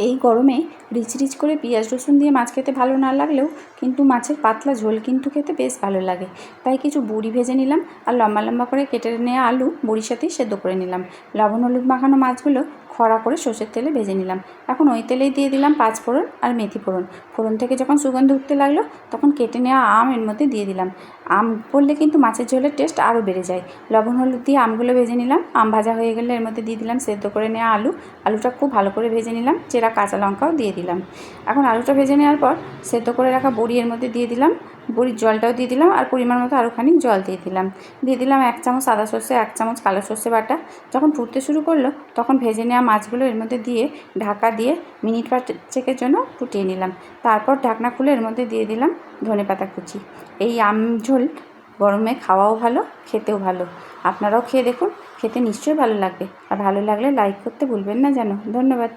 এই গরমে rich rich করে পেঁয়াজ রসুন দিয়ে মাছ খেতে ভালো না লাগলেও কিন্তু মাছের পাতলা ঝোল কিন্তু খেতে বেশ ভালো লাগে। তাই কিছু বড়ি ভেজে নিলাম আর লম্বা লম্বা করে কেটে নেওয়া আলু বড়ির সাথেই সেদ্ধ করে নিলাম। লবণ হলুদ মাখানো মাছগুলো খড়া করে সর্ষের তেলে ভেজে নিলাম। এখন ওই তেলেই দিয়ে দিলাম পাঁচ ফোড়ন আর মেথি ফোড়ন। ফোড়ন থেকে যখন সুগন্ধ উঠতে লাগলো তখন কেটে নেওয়া আম এর মধ্যে দিয়ে দিলাম। আম পড়লে কিন্তু মাছের ঝোলের টেস্ট আরও বেড়ে যায়। লবণ হলুদ দিয়ে আমগুলো ভেজে নিলাম। আম ভাজা হয়ে গেলে এর মধ্যে দিয়ে দিলাম সেদ্ধ করে নেওয়া আলু। আলুটা খুব ভালো করে ভেজে নিলাম, চেরা কাঁচা লঙ্কাও দিয়ে দিলাম। এখন আলুটা ভেজে নেওয়ার পর সেদ্ধ করে রাখা বড়ি এর মধ্যে দিয়ে দিলাম। বড়ির জলটাও দিয়ে দিলাম আর পরিমাণ মতো আরও খানিক জল দিয়ে দিলাম। দিয়ে দিলাম 1 চামচ সাদা সর্ষে, 1 চামচ কালো সর্ষে বাটা। যখন ফুটতে শুরু করলো তখন ভেজে নেওয়া মাছগুলো এর মধ্যে দিয়ে ঢাকা দিয়ে মিনিট 5-6 জন্য ফুটিয়ে নিলাম। তারপর ঢাকনা খুলে এর মধ্যে দিয়ে দিলাম ধনেপাতা কুচি। এই আম ঝোল গরমে খাওয়াও ভালো, খেতেও ভালো। আপনারাও খেয়ে দেখুন, খেতে নিশ্চয়ই ভালো লাগবে। আর ভালো লাগলে লাইক করতে ভুলবেন না যেন। ধন্যবাদ।